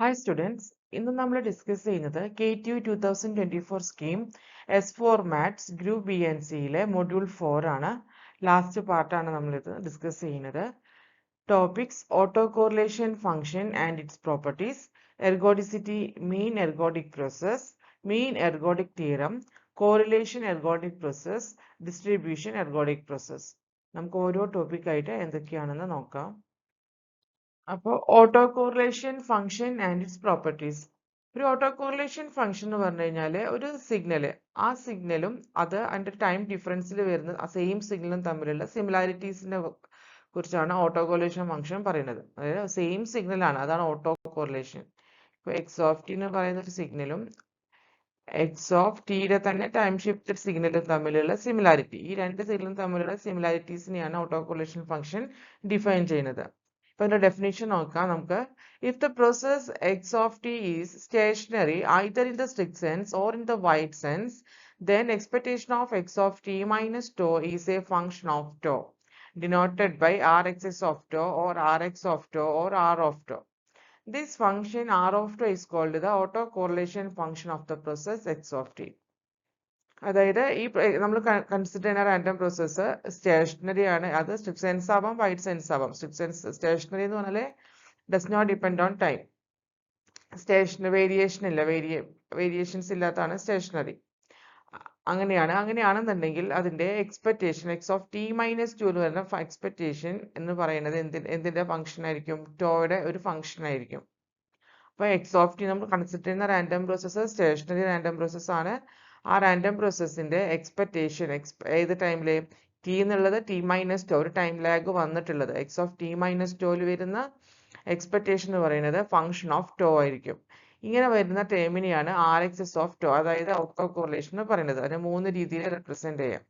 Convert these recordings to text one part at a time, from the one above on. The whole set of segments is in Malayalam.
Hi students, ഇന്ന് നമ്മൾ ഡിസ്കസ് ചെയ്യുന്നത് KTU 2024 scheme S4 maths group B and സിയിലെ മൊഡ്യൂൾ 4 ആണ്. ലാസ്റ്റ് പാർട്ടാണ് നമ്മളിത് ഡിസ്കസ് ചെയ്യുന്നത്. Topics autocorrelation function and its properties, ergodicity, mean ergodic process, mean ergodic theorem, correlation ergodic process, distribution ergodic process. നമുക്ക് ഓരോ ടോപ്പിക്കായിട്ട് എന്തൊക്കെയാണെന്ന് നോക്കാം. അപ്പോൾ autocorrelation function and its properties. ഒരു ഓട്ടോ കോറിലേഷൻ ഫംഗ്ഷൻ എന്ന് പറഞ്ഞു കഴിഞ്ഞാൽ ഒരു സിഗ്നൽ, ആ സിഗ്നലും അത് അതിൻ്റെ ടൈം ഡിഫറൻസിൽ വരുന്ന ആ സെയിം സിഗ്നലും തമ്മിലുള്ള സിമിലാരിറ്റീസിനെ കുറിച്ചാണ് ഓട്ടോ കോറിലേഷൻ ഫംഗ്ഷൻ പറയുന്നത്. അതായത് സെയിം സിഗ്നലാണ്, അതാണ് ഓട്ടോ കോറിലേഷൻ. ഇപ്പോൾ എക്സ് ഓഫ് ടി എന്ന് പറയുന്ന ഒരു സിഗ്നലും എക്സ് ഓഫ് ടിയുടെ തന്നെ ടൈം ഷിഫ്റ്റഡ് സിഗ്നലും തമ്മിലുള്ള സിമിലാരിറ്റി, ഈ രണ്ട് സിഗ്നലും തമ്മിലുള്ള സിമിലാരിറ്റീസിനെയാണ് ഓട്ടോ കോറിലേഷൻ ഫംഗ്ഷൻ ഡിഫൈൻ ചെയ്യുന്നത്. ഇപ്പൊ അതിന്റെ ഡെഫിനേഷൻ നോക്കാം നമുക്ക്. If the process x of t is stationary either in the strict sense or in the wide sense, then expectation of x of t minus tau is a function of tau, denoted by rxs of tau or rx of tau or r of tau. This function r of tau is called the autocorrelation function of the process x of t. അതായത് ഈ നമ്മൾ കൺസിഡർ ചെയ്യുന്ന റാൻഡം പ്രോസസ്സ് സ്റ്റേഷനറി ആണ്. അത് സ്ട്രിക്ട് സെൻസ് ആവാം, വൈഡ് സെൻസ് ആവാം. സ്ട്രിക്ട് സെൻസ് സ്റ്റേഷനറി എന്ന് പറഞ്ഞാൽ does not depend on time. Variation ഇല്ല, വേരിയേഷൻസ് ഇല്ലാത്തതാണ് സ്റ്റേഷനറി. അങ്ങനെയാണെന്നുണ്ടെങ്കിൽ അതിന്റെ expectation X of T minus to എന്ന് പറയുന്ന എക്സ്പെക്ടേഷൻ എന്ന് പറയുന്നത് എന്തിന്റെ ഫംഗ്ഷൻ ആയിരിക്കും? ടോയുടെ ഒരു ഫംഗ്ഷൻ ആയിരിക്കും. അപ്പൊ എക്സ് ഓഫ് ടി നമ്മൾ കൺസിഡർ ചെയ്യുന്ന random process stationary random process ആണ്. ആ റാൻഡം പ്രോസസ്സിന്റെ എക്സ്പെക്ടേഷൻ ഏത് ടൈമില് ടി എന്നുള്ളത് ടി മൈനസ് ടോ, ഒരു ടൈം ലാഗ് വന്നിട്ടുള്ളത് എക്സ് ഓഫ് ടി മൈനസ് ടോയിൽ വരുന്ന എക്സ്പെക്ടേഷൻ എന്ന് പറയുന്നത് ഫംഗ്ഷൻ ഓഫ് ടോ ആയിരിക്കും. ഇങ്ങനെ വരുന്ന ടേമിനെയാണ് R x s of tau, അതായത് ഓട്ടോ കോറിലേഷൻ എന്ന് പറയുന്നത്. അതിന് മൂന്ന് രീതിയിൽ റെപ്രസെന്റ് ചെയ്യാം.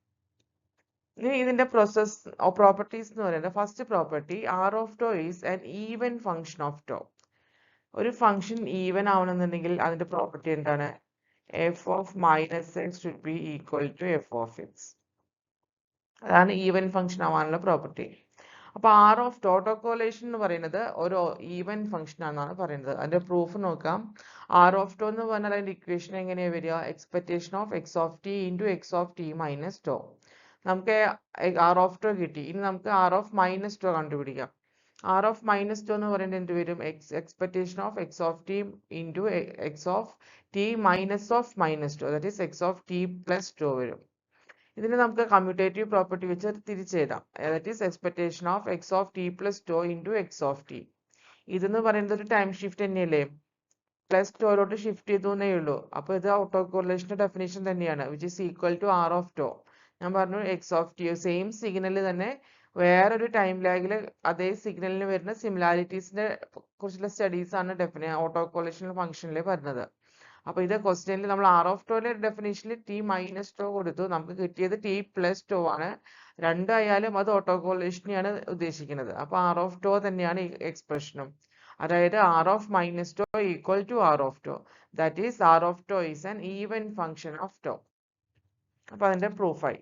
ഇനി ഇതിന്റെ പ്രോപ്പർട്ടീസ് എന്ന് പറയുന്നത്, first property r of tau is an even function of tau. ഒരു ഫംഗ്ഷൻ ഈവൻ ആവണമെന്നുണ്ടെങ്കിൽ അതിന്റെ പ്രോപ്പർട്ടി എന്താണ്? F of minus x should be equal to f of x. അതാണ് ഈവൻ ഫംഗ്ഷൻ ആവാനുള്ള പ്രോപ്പർട്ടി. അപ്പൊ ആർ ഓഫ് ഓട്ടോ കോറിലേഷൻ എന്ന് പറയുന്നത് ഒരു ഈവൻ ഫംഗ്ഷൻ ആണെന്നാണ് പറയുന്നത്. അതിന്റെ പ്രൂഫ് നോക്കാം. ആർ ഓഫ് ടോ എന്ന് പറഞ്ഞാൽ അതിന്റെ ഇക്വേഷൻ എങ്ങനെയാ വരിക? Expectation of x of t into x of T minus tau. നമുക്ക് ആർ ഓഫ് ടോ കിട്ടി. ഇനി നമുക്ക് ആർ ഓഫ് മൈനസ് ടോ കണ്ടുപിടിക്കാം. ആർ ഓഫ് മൈനസ് ടു എന്ന് പറയുന്നത് എന്ത് വരും? Expectation of x of t into x of T minus of minus tau, that is x of t plus tau വരും. ഇതിന് നമുക്ക് കമ്മ്യൂട്ടേറ്റീവ് പ്രോപ്പർട്ടി വെച്ച് തിരിച്ചെഴുതാം. That is expectation of x of t plus to into x of t. ഇതെന്ന് പറയുന്നത് ഒരു ടൈം ഷിഫ്റ്റ് തന്നെയല്ലേ? പ്ലസ് ടോയിലോട്ട് ഷിഫ്റ്റ് ചെയ്തേ ഉള്ളൂ. അപ്പൊ ഇത് ഓട്ടോ കോറിലേഷന്റെ ഡെഫിനേഷൻ തന്നെയാണ്, which is equal to R of tau. ഞാൻ പറഞ്ഞു x of t same signal തന്നെ വേറൊരു ടൈം ലാഗിൽ അതേ സിഗ്നലിന് വരുന്ന സിമിലാരിറ്റീസിനെ കുറിച്ചുള്ള സ്റ്റഡീസ് ആണ് ഓട്ടോ കോറിലേഷൻ ഫംഗ്ഷനിൽ വരുന്നത്. അപ്പൊ ഇത് ക്വസ്റ്റ്യനിൽ നമ്മൾ ആർ ഓഫ് ടോയുടെ ഡെഫിനേഷനിൽ ടി മൈനസ് ടോ കൊടുത്തു, നമുക്ക് കിട്ടിയത് ടി പ്ലസ് ടോ ആണ്. രണ്ടായാലും അത് ഓട്ടോ കോറിലേഷനെയാണ് ഉദ്ദേശിക്കുന്നത്. അപ്പൊ ആർ ഓഫ് ടോ തന്നെയാണ് ഈ എക്സ്പ്രഷനും. അതായത് r of minus tau equal to R of tau, that is R of tau is an even function of tau. അപ്പൊ അതിന്റെ പ്രൂഫായി.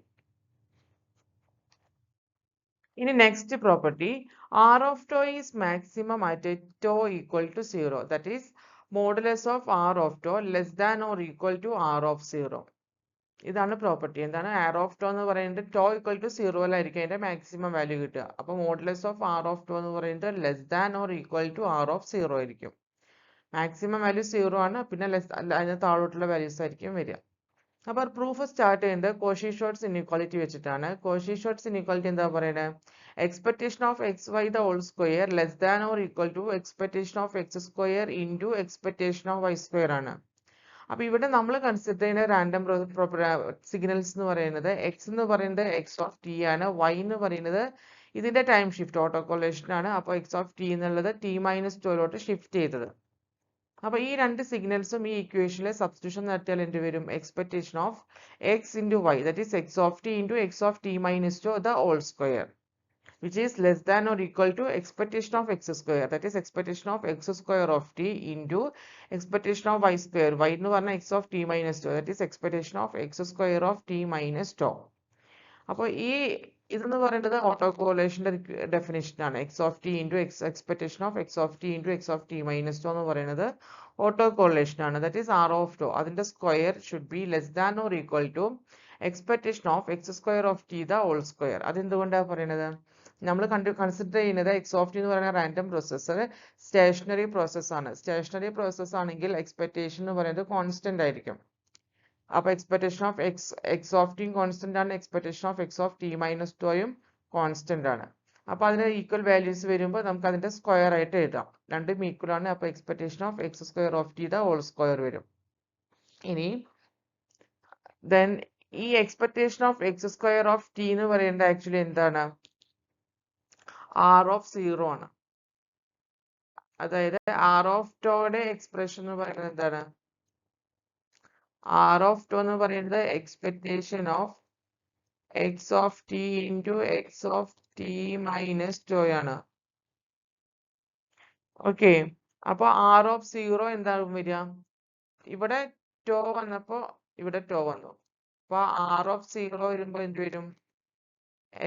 ഇനി next property, r of tau is maximum at tau equal to 0, that is modulus of R of tau less than or equal to R of 0. ഇതാണ് പ്രോപ്പർട്ടി. എന്താണ്? ആർ ഓഫ് ടോ എന്ന് പറയുന്നത് ടോ ഈക്വൽ ടു 0-ലായിരിക്കും അതിന്റെ മാക്സിമം വാല്യൂ കിട്ടുക. അപ്പൊ modulus of R of tau എന്ന് പറയുന്നത് less than or equal to R of 0 ആയിരിക്കും. മാക്സിമം വാല്യൂ 0 ആണ്, പിന്നെ അതിന് താഴോട്ടുള്ള വാല്യൂസ് ആയിരിക്കും വരിക. അപ്പൊ പ്രൂഫ് സ്റ്റാർട്ട് ചെയ്യുന്നത് കോഷി-ഷോർട്ട്സ് ഇൻഇക്വാലിറ്റി വെച്ചിട്ടാണ്. കോഷി-ഷോർട്ട്സ് ഇൻഇക്വാലിറ്റി എന്താ പറയുന്നത്? Expectation of x y the whole square less than or equal to expectation of x square into expectation of y square ആണ്. അപ്പൊ ഇവിടെ നമ്മൾ കൺസിഡർ ചെയ്യുന്ന റാൻഡം സിഗ്നൽസ് എന്ന് പറയുന്നത് എക്സ് എന്ന് പറയുന്നത് എക്സ് ഓഫ് ടി ആണ്, വൈ എന്ന് പറയുന്നത് ഇതിന്റെ ടൈം ഷിഫ്റ്റ് ഓട്ടോ കോറിലേഷൻ ആണ്. അപ്പൊ എക്സ് ഓഫ് ടി എന്നുള്ളത് ടി മൈനസ് ടോയിലോട്ട് ഷിഫ്റ്റ് ചെയ്തത്. അപ്പൊ ഈ രണ്ട് സിഗ്നൽസും ഈ ഇക്വേഷനിലെ സബ്സ്റ്റിറ്റ്യൂഷൻ നടത്തിയാൽ എന്ത് വരും? Expectation of x into y, that is x of t into x of T minus tau the whole square, which is less than or equal to expectation of x square, that is expectation of x square of t into expectation of y square. Y എന്ന് പറഞ്ഞാൽ x of t minus 2, that is expectation of x square of t minus 2. അപ്പോൾ ഈ ഇതെന്ന് പറയുന്നത് ഓട്ടോ കോറിലേഷന്റെ ഡെഫിനേഷൻ ആണ്. X of t into expectation of x of t into x of T minus to എന്ന് പറയുന്നത് ഓട്ടോ കോറിലേഷൻ ആണ്. That is R of tau. അതിന്റെ square should be less than or equal to expectation of x square of t the whole square. അതെന്തുകൊണ്ടാണ് പറയുന്നത്? നമ്മൾ കൺസിഡർ ചെയ്യുന്നത് എക്സ് ഓഫ് ടി എന്ന് പറയുന്ന റാൻഡം പ്രോസസ്സർ സ്റ്റേഷനറി പ്രോസസ് ആണ്. സ്റ്റേഷനറി പ്രോസസ് ആണെങ്കിൽ എക്സ്പെക്ടേഷൻ എന്ന് പറയുന്നത് കോൺസ്റ്റന്റ് ആയിരിക്കും. അപ്പൊ expectation of x of t constant ആണ്, expectation of x of T minus ടുയും കോൺസ്റ്റന്റ് ആണ്. അപ്പൊ അതിന്റെ ഈക്വൽ വാല്യൂസ് വരുമ്പോൾ നമുക്ക് അതിന്റെ സ്ക്വയർ ആയിട്ട് എഴുതാം. രണ്ടും ഈക്വൽ ആണ്. അപ്പൊ expectation of x square of t the whole square വരും. ഇനി ദെൻ ഈ expectation of x square of t എന്ന് പറയുന്നത് ആക്ച്വലി എന്താണ്? ആർ ഓഫ് സീറോ ആണ്. അതായത് ആർ ഓഫ് ടോയുടെ എക്സ്പ്രഷൻ എന്ന് പറയുന്നത് എന്താണ്? ആർ ഓഫ് ടു എന്ന് പറയുന്നത് expectation of x of t into x of T minus to ആണ്. ഓക്കെ, അപ്പൊ ആർ ഓഫ് സീറോ എന്താകും വരിക? ഇവിടെ ടോ വന്നപ്പോ ഇവിടെ ടോ വന്നു. അപ്പൊ ആർ ഓഫ് സീറോ വരുമ്പോ എന്ത് വരും?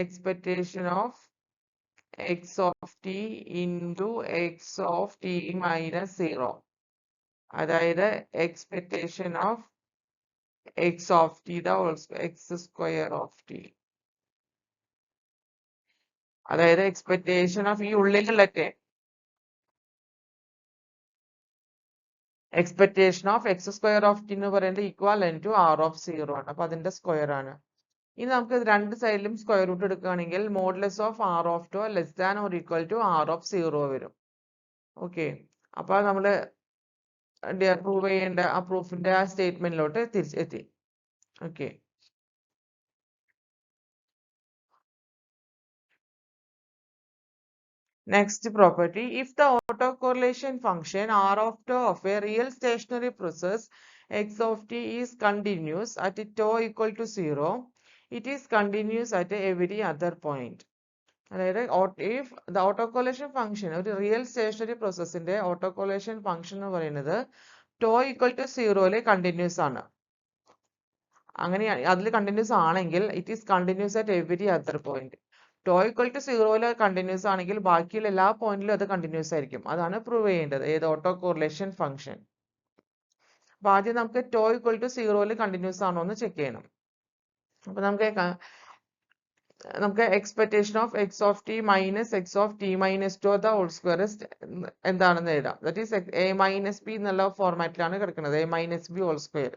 Expectation of x of t into x of T minus zero. അതായത് expectation of x of t the whole x square of t. അതായത് എക്സ്പെക്ടേഷൻ ഓഫ് ഈ ഉള്ളിലുള്ള term expectation of x square of t എന്ന് പറയുന്നത് equal to R of zero ആണ്. അപ്പൊ അതിന്റെ സ്ക്വയർ ആണ്. ഇനി നമുക്ക് രണ്ട് സൈഡിലും സ്ക്വയർ റൂട്ട് എടുക്കുകയാണെങ്കിൽ modulus of R of tau less than or equal to R of zero വരും. ഓക്കെ, അപ്പൊ നമ്മള് പ്രൂവ് ചെയ്യേണ്ട ആ പ്രൂഫിന്റെ ആ സ്റ്റേറ്റ്മെന്റിലോട്ട് തിരിച്ചെത്തി. Okay, next property, if the autocorrelation function r of tau of a real stationary process x of t is continuous at tau equal to 0, it is continuous at every other point. അതായത് if the autocorrelation function ഒരു റിയൽ സ്റ്റേഷനറി പ്രോസസ്സിന്റെ autocorrelation function എന്ന് പറയുന്നത് tau equal to 0 കണ്ടിന്യൂസ് ആണ്. അങ്ങനെ അതിൽ കണ്ടിന്യൂസ് ആണെങ്കിൽ it is continuous at every other point. Tau equal to 0 continuous ആണെങ്കിൽ ബാക്കിയുള്ള എല്ലാ പോയിന്റിലും അത് കണ്ടിന്യൂസ് ആയിരിക്കും. അതാണ് പ്രൂവ് ചെയ്യേണ്ടത് ഏത് ഓട്ടോ കോറിലേഷൻ ഫംഗ്ഷൻ. അപ്പൊ ആദ്യം നമുക്ക് ടോ ഈക്വൽ ടു 0 കണ്ടിന്യൂസ് ആണോ എന്ന് ചെക്ക് ചെയ്യണം. അപ്പൊ നമുക്ക് expectation of x of T minus x of T minus tau the whole square എന്താണെന്ന് എഴുതാം. That is a minus b എന്നുള്ള ഫോർമാറ്റിലാണ് കിടക്കുന്നത്. A minus b whole square.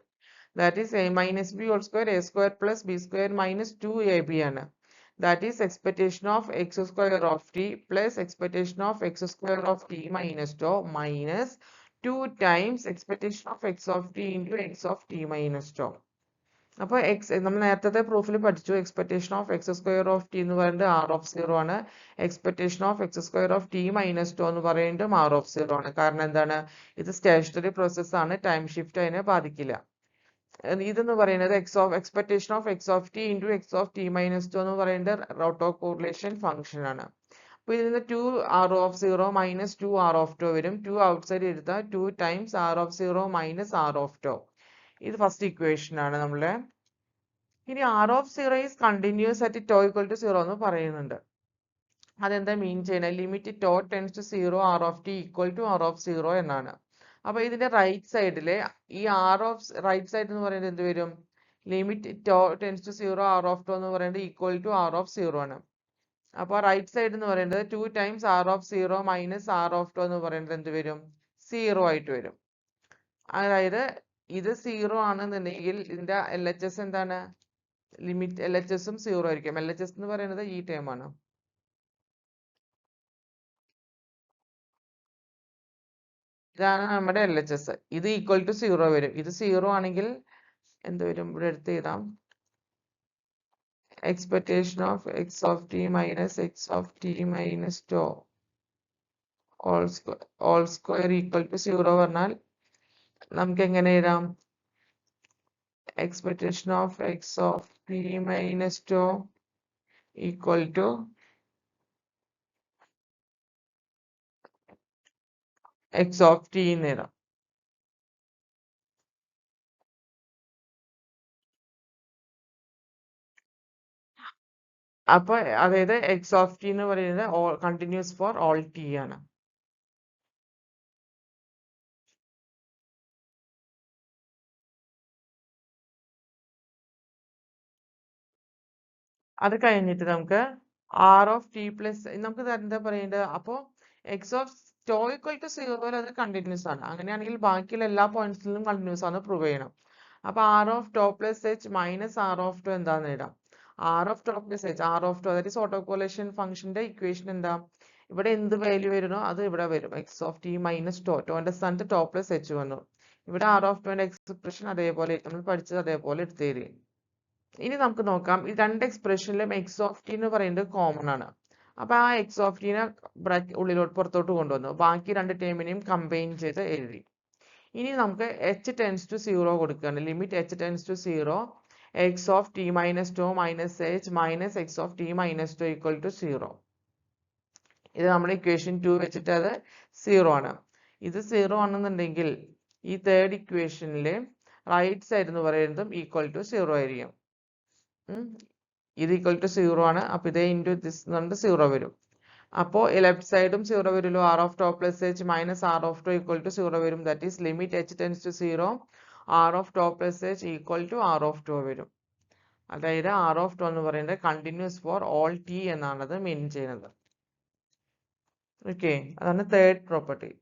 That is a minus b whole square a square plus b square minus 2ab ആണ്. That is expectation of x square of t plus expectation of x square of t minus 2 minus 2 times expectation of x of t into x of t minus 2. അപ്പോൾ നമ്മൾ നേരത്തെ പ്രൂഫിൽ പഠിച്ചു expectation of x square of t എന്ന് പറയുന്നത് ആർ ഓഫ് സീറോ ആണ്. Expectation of x square of T minus to എന്ന് പറയുന്നത് ആർ ഓഫ് സീറോ ആണ്. കാരണം എന്താണ്? ഇത് സ്റ്റേഷനറി പ്രോസസ് ആണ്. ടൈം ഷിഫ്റ്റ് അതിനെ ബാധിക്കില്ല. ഇതെന്ന് പറയുന്നത് expectation of x of t into x of T minus to എന്ന് പറയുന്നത് ഓട്ടോ കോറിലേഷൻ ഫംഗ്ഷൻ ആണ്. അപ്പൊ ഇതിന് 2 r of zero minus 2 r of tau വരും. 2 ഔട്ട് സൈഡ് എടുത്താൽ 2 times r of zero minus r of tau. ഇത് ഫസ്റ്റ് ഇക്വേഷൻ ആണ് നമ്മളെ. ഇനി r of zero is continuous at tau equal to 0 എന്ന് പറയുന്നുണ്ട്. അതെന്താ മീൻ ചെയ്യണത്? Limit tau tends to 0 r of t equal to R of zero എന്നാണ്. അപ്പൊ ഇതിന്റെ റൈറ്റ് സൈഡില് ഈ ആർ ഓഫ് റൈറ്റ് സൈഡ് എന്ന് പറയുന്നത് എന്ത് വരും? Limit tau tends to 0 r of tau എന്ന് പറയുന്നത് equal to R of zero ആണ്. അപ്പൊ റൈറ്റ് സൈഡ് എന്ന് പറയുന്നത് 2 times r of zero minus r of tau എന്ന് പറയുന്നത് എന്ത് വരും? 0 ആയിട്ട് വരും. അതായത് ഇത് 0 ആണെന്നുണ്ടെങ്കിൽ ഇതിന്റെ LHS എന്താണ്? ലിമിറ്റ് LHS ഉം 0 ആയിരിക്കും. LHS എന്ന് പറയുന്നത് ഈ ടേം ആണ്. ഇതാണ് നമ്മുടെ LHS. ഇത് ഈക്വൽ ടു 0 വരും. ഇത് 0 ആണെങ്കിൽ എന്ത് വരും? ഇവിടെ എടുത്ത് എഴുതാം. Expectation of x of t minus x of t minus 2 all square equal to 0 പറഞ്ഞാൽ നമുക്ക് എങ്ങനെ എഴുതാം? Expectation of x of t minus 2 equal to x of t എന്ന് എഴുതാം. അപ്പൊ അതായത് എക്സ് ഓഫ് ടി എന്ന് പറയുന്നത് കണ്ടിന്യൂസ് ഫോർ ഓൾ ടി ആണ്. അത് കഴിഞ്ഞിട്ട് നമുക്ക് ആർ ഓഫ് ടി പ്ലസ് നമുക്ക് എന്താ പറയേണ്ടത്? അപ്പോൾ x of tau equal to 0 അത് കണ്ടിന്യൂസ് ആണ്. അങ്ങനെയാണെങ്കിൽ ബാക്കിയുള്ള എല്ലാ പോയിന്റ്സിലും കണ്ടിന്യൂസ് ആണ് പ്രൂവ് ചെയ്യണം. അപ്പൊ r of tau plus h minus r of tau എന്താന്ന് ഇടാം. R of tau plus h, r of tau അതായത് ഓട്ടോകോലേഷൻ ഫംഗ്ഷന്റെ ഇക്വേഷൻ എന്താ? ഇവിടെ എന്ത് വാല്യൂ വരുന്നോ അത് ഇവിടെ വരും. X of T minus tau, ടോന്റെ സ്ഥാനത്ത് ടോ പ്ലസ് എച്ച് വന്നു. ഇവിടെ ആർ ഓഫ് ടുവിന്റെ എക്സ്പ്രഷൻ അതേപോലെ നമ്മൾ പഠിച്ചത് അതേപോലെ എടുത്തേരി. ഇനി നമുക്ക് നോക്കാം, ഈ രണ്ട് എക്സ്പ്രഷനിലും എക്സ് ഓഫ് ടി എന്ന് പറയുന്നത് കോമൺ ആണ്. അപ്പൊ ആ എക്സ് ഓഫ് ടീനെ ഉള്ളിലോട്ട് പുറത്തോട്ട് കൊണ്ടുവന്നു. ബാക്കി രണ്ട് ടേമിനെയും കമ്പൈൻ ചെയ്ത് എഴുതി. ഇനി നമുക്ക് എച്ച് ടെൻസ് ടു 0 കൊടുക്കുകയാണ്. Limit h tends to 0 x of T minus tau minus h minus x of T minus tau equal to 0. ഇത് നമ്മുടെ ഇക്വേഷൻ 2 വെച്ചിട്ട് അത് 0 ആണ്. ഇത് 0 ആണെന്നുണ്ടെങ്കിൽ ഈ തേർഡ് ഇക്വേഷനിലെ റൈറ്റ് സൈഡ് എന്ന് പറയുന്നതും ഈക്വൽ ടു 0 ആയിരിക്കും. ഇത് ഈക്വൽ ടു 0 ആണ്. അപ്പൊ ഇതേ ഇൻറ്റു ദിസ് എന്നുകൊണ്ട് 0 വരും. അപ്പോൾ ലെഫ്റ്റ് സൈഡും 0 വരുമല്ലോ. R of tau plus h minus r of tau equal to 0 വരും. That is limit h tends to 0 r of tau plus h equal to R of tau വരും. അതായത് ആർ ഓഫ് ടു എന്ന് പറയുന്നത് കണ്ടിന്യൂസ് ഫോർ ഓൾ ടി എന്നാണ് അത് മീൻ ചെയ്യുന്നത്. ഓക്കെ, അതാണ് third property.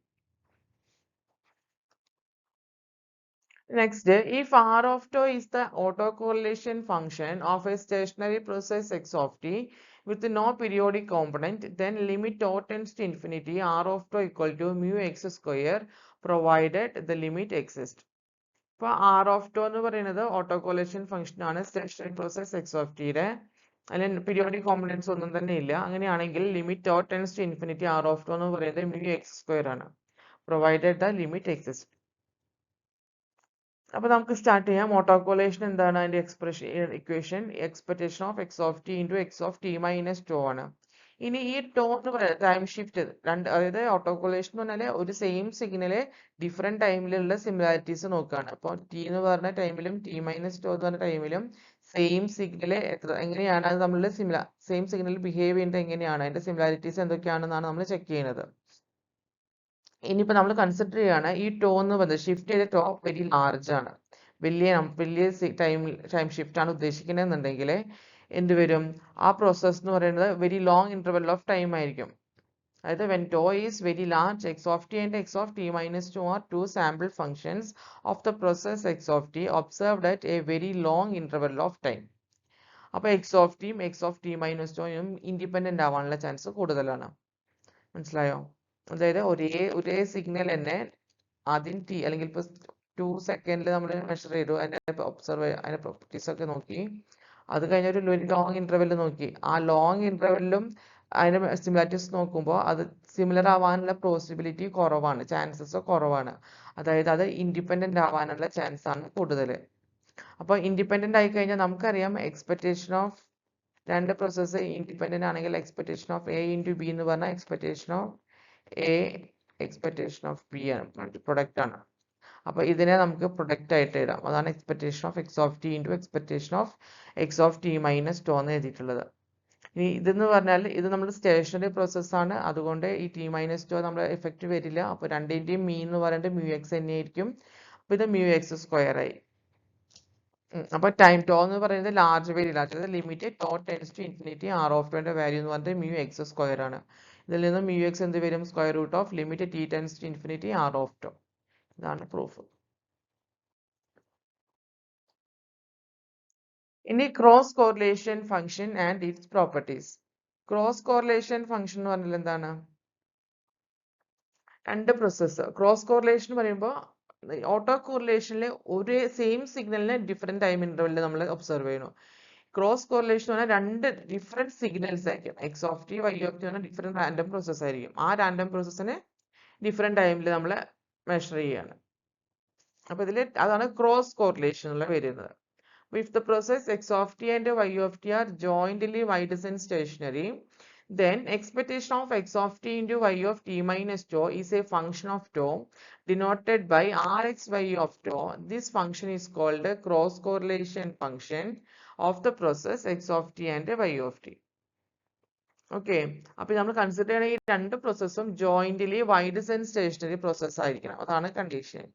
Next, if R of tau is the autocorrelation function of a stationary process x of t with no periodic component, then limit tau tends to infinity R of tau equal to mu x square provided the limit exists. ഇപ്പോൾ R of tau എന്ന് പറയുന്നത് ഓട്ടോകോലേഷൻ ഫംഗ്ഷൻ ആണ് സ്റ്റേഷനറി പ്രോസസ് എക്സ് ഓഫ് ടിയുടെ. അതിൽ പീരിയോഡിക് കോമ്പണൻസ് ഒന്നും തന്നെ ഇല്ല. അങ്ങനെയാണെങ്കിൽ limit tau tends to infinity R of tau എന്ന് പറയുന്നത് mu x square ആണ്, provided the limit exists. അപ്പോൾ നമുക്ക് സ്റ്റാർട്ട് ചെയ്യാം. ഓട്ടോകോലേഷൻ എന്താണ്? അതിന്റെ equation expectation of x of t into x of T minus to ആണ്. ഇനി ഈ ടോ എന്ന് പറയുന്നത് ടൈം ഷിഫ്റ്റ് രണ്ട്, അതായത് ഓട്ടോകോലേഷൻ എന്ന് പറഞ്ഞാൽ ഒരു സെയിം സിഗ്നല് ഡിഫറെന്റ് ടൈമിലുള്ള സിമിലാരിറ്റീസ് നോക്കുകയാണ്. അപ്പോൾ ടി എന്ന് പറഞ്ഞ ടൈമിലും ടി മൈനസ് ടോ എന്ന് പറഞ്ഞ ടൈമിലും സെയിം സിഗ്നല് എങ്ങനെയാണ് അത് തമ്മിലുള്ള സെയിം സിഗ്നൽ ബിഹേവ് ചെയ്യുന്നത് എങ്ങനെയാണ്, അതിന്റെ സിമിലാരിറ്റീസ് എന്തൊക്കെയാണെന്നാണ് നമ്മൾ ചെക്ക് ചെയ്യുന്നത്. ഇനിയിപ്പോൾ നമ്മൾ കൺസിഡർ ചെയ്യുകയാണ് ഈ ടോ എന്ന് പറയുന്നത് ഷിഫ്റ്റ് ചെയ്ത ടോ വെരി ലാർജ് ആണ്, വലിയ ടൈം ഷിഫ്റ്റ് ആണ് ഉദ്ദേശിക്കുന്നതെന്നുണ്ടെങ്കിൽ എന്ത് വരും? ആ പ്രോസസ് എന്ന് പറയുന്നത് very long interval of time ആയിരിക്കും. അതായത് when tau is very large x of t and x of T minus tau are two sample functions of the process x of t observed at a very long interval of time. അപ്പോൾ എക്സ് ഓഫ് ടിയും എക്സ് ഓഫ് ടി മൈനസ് ടുയും ഇൻഡിപെൻഡന്റ് ആവാനുള്ള ചാൻസ് കൂടുതലാണ്. മനസ്സിലായോ? അതായത് ഒരേ സിഗ്നൽ തന്നെ ആദ്യം ടി അല്ലെങ്കിൽ ഇപ്പോൾ 2 സെക്കൻഡിൽ നമ്മൾ മെഷർ ചെയ്തു, അതിന്റെ പ്രോപ്പർട്ടീസ് ഒക്കെ നോക്കി, അത് കഴിഞ്ഞ ഒരു ലോങ് ഇന്റർവെല് നോക്കി. ആ ലോങ് ഇന്റർവെല്ലിലും അതിന്റെ സിമിലാരിറ്റീസ് നോക്കുമ്പോൾ അത് സിമിലർ ആവാനുള്ള പോസിബിലിറ്റി കുറവാണ്, ചാൻസസ് കുറവാണ്. അതായത് അത് ഇൻഡിപെൻഡന്റ് ആവാനുള്ള ചാൻസ് ആണ് കൂടുതൽ. അപ്പോൾ ഇൻഡിപെൻഡന്റ് ആയി കഴിഞ്ഞാൽ നമുക്കറിയാം എക്സ്പെക്ടേഷൻ ഓഫ് രണ്ട് പ്രോസസ്സ് ഇൻഡിപെൻഡന്റ് ആണെങ്കിൽ expectation of A into B എന്ന് പറഞ്ഞാൽ expectation of A expectation of B ആണ്, പ്രൊഡക്റ്റ് ആണ്. അപ്പൊ ഇതിനെ നമുക്ക് പ്രൊഡക്റ്റ് ആയിട്ട് ഇടാം. അതാണ് expectation of x of t into expectation of x of T minus to എന്ന് എഴുതിയിട്ടുള്ളത്. ഇനി ഇതെന്ന് പറഞ്ഞാൽ ഇത് നമ്മുടെ സ്റ്റേഷനറി പ്രോസസ് ആണ്, അതുകൊണ്ട് ഈ ടി മൈനസ് ടോ നമ്മുടെ എഫക്റ്റ് വരില്ല. അപ്പൊ രണ്ടിന്റെയും മീൻ എന്ന് പറയുന്നത് മ്യൂ എക്സ് തന്നെയായിരിക്കും. അപ്പൊ ഇത് മ്യൂ എക്സ് സ്ക്വയർ ആയി. അപ്പൊ ടൈം ടോ എന്ന് പറയുന്നത് വെരി ലാർജ്, അതായത് limit tau tends to infinity r of ടുവിന്റെ വാല്യൂ എന്ന് പറയുന്നത് മ്യൂ എക്സ് സ്ക്വയർ ആണ്. ഇതിൽ നിന്ന് മ്യൂ എക്സ് എന്ത് വരും? Square root of limit t tends to infinity r of tau. ഇതാണ് പ്രൂഫ്. ഇനി cross correlation function and its properties. Cross correlation function എന്ന് പറഞ്ഞാൽ എന്താണ്? രണ്ട് പ്രോസസ്സ്. ക്രോസ് കോറിലേഷൻ പറയുമ്പോൾ ഓട്ടോ കോറിലേഷനിൽ ഒരേ സെയിം സിഗ്നലിന് ഡിഫറെന്റ് ടൈം ഇന്റർവെല്ലിൽ നമ്മൾ ഒബ്സർവ് ചെയ്യുന്നു. ക്രോസ് കോറിലേഷൻ പറഞ്ഞാൽ രണ്ട് ഡിഫറെന്റ് സിഗ്നൽസ് ആയിരിക്കും. X of t y of t പറഞ്ഞാൽ ഡിഫറെന്റ് റാൻഡം പ്രോസസ് ആയിരിക്കും. ആ റാൻഡം പ്രോസസ്സിന് ഡിഫറെന്റ് ടൈമിൽ നമ്മൾ മെഷർ ചെയ്യാണ്. അപ്പൊ ഇതിൽ അതാണ് ക്രോസ് കോറിലേഷൻ വരുന്നത്. If the process x of t and y of t are jointly y-descent stationary, then expectation of x of t into y of t minus tau is a function of tau denoted by rxy of tau. This function is called a cross correlation function of the process x of t and y of t. Okay, അപ്പൊ നമ്മൾ കൺസിഡർ ചെയ്യണ ഈ രണ്ട് പ്രോസസ്സും jointly wide sense stationary process ആയിരിക്കണം. അതാണ് കണ്ടീഷൻ.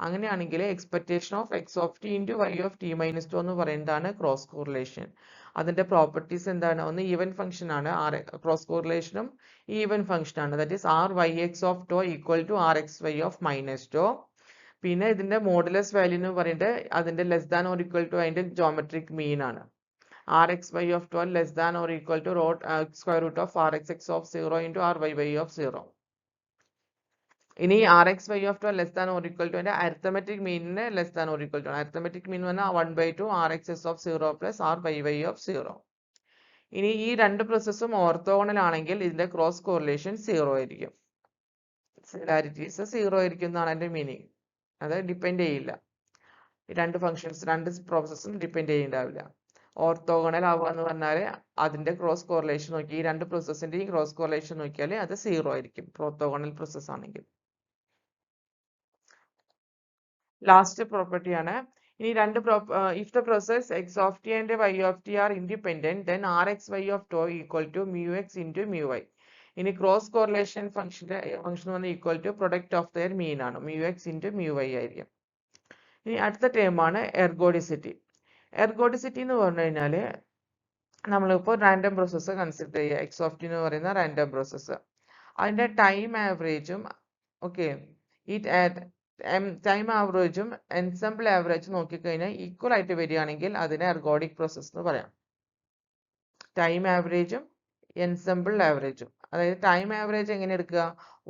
അങ്ങനെയാണെങ്കിൽ expectation of x of t into y of T minus to എന്ന് പറയുന്നതാണ് ക്രോസ് കോറിലേഷൻ. അതിന്റെ പ്രോപ്പർട്ടീസ് എന്താണ്? ഒന്ന് ഈവൻ ഫംഗ്ഷൻ ആണ്, ക്രോസ് കോറിലേഷനും ഈവൻ ഫംഗ്ഷൻ ആണ്. That is R y x of tau equal to R x y of minus tau. പിന്നെ ഇതിന്റെ മോഡുലസ് വാല്യൂ എന്ന് പറയുന്നത് അതിന്റെ less than or equal to അതിന്റെ ജോമെട്രിക് മീൻ ആണ്. rxy of 12 less than or equal to square root of rxx of 0 into ryy of 0. ഇനി rxy of 12 less than or equal to അതിന്റെ അരിത്തമെറ്റിക് മീനിന് less than or equal to. Arithmetic mean പറഞ്ഞാൽ 1/2 rxs of 0 plus ryy of 0. ഇനി ഈ രണ്ട് പ്രോസസ്സും ഓർത്തോഗണൽ ആണെങ്കിൽ ഇതിന്റെ ക്രോസ് കോറിലേഷൻ 0 ആയിരിക്കും. സിമിലാരിറ്റീസ് 0 ആയിരിക്കും എന്നാണ് അതിന്റെ മീനിങ്. അത് ഡിപ്പെൻഡ് ചെയ്യില്ല. രണ്ട് ഫംഗ്ഷൻസ് രണ്ട് പ്രോസസ്സും ഡിപ്പെൻഡ് ചെയ്യണ്ടാവില്ല. ഓർത്തോഗണൽ ആവുക എന്ന് പറഞ്ഞാൽ അതിന്റെ ക്രോസ് കോറിലേഷൻ നോക്കി ഈ രണ്ട് പ്രോസസ്സിന്റെയും ക്രോസ് കോറിലേഷൻ നോക്കിയാൽ അത് 0 ആയിരിക്കും ഓർത്തോഗണൽ പ്രോസസ് ആണെങ്കിൽ. ലാസ്റ്റ് പ്രോപ്പർട്ടി ആണ്. ഇനി രണ്ട് if the process x of t and y of t are independent then R x y of tau equal to mu x into mu y. ഇനി ക്രോസ് കോറിലേഷൻ ഫംഗ്ഷൻ വന്ന് equal to product of their mean ആണ്, mu x into mu y ആയിരിക്കും. ഇനി അടുത്ത ടേം ആണ് എർഗോഡിസിറ്റി. എർഗോഡിസിറ്റി എന്ന് പറഞ്ഞു കഴിഞ്ഞാൽ നമ്മളിപ്പോൾ റാൻഡം പ്രോസസ്സ് കൺസിഡർ ചെയ്യുക. എക്സ് ഓഫ് ടി എന്ന് പറയുന്ന റാൻഡം പ്രോസസ്സ്, അതിന്റെ ടൈം ആവറേജും ഓക്കെ ഈ ടൈം ആവറേജും എൻസംബിൾ ആവറേജും നോക്കിക്കഴിഞ്ഞാൽ ഈക്വൽ ആയിട്ട് വരികയാണെങ്കിൽ അതിനെ എർഗോഡിക് പ്രോസസ് എന്ന് പറയാം. ടൈം ആവറേജും എൻസംബിൾ ആവറേജും, അതായത് ടൈം ആവറേജ് എങ്ങനെ എടുക്കുക?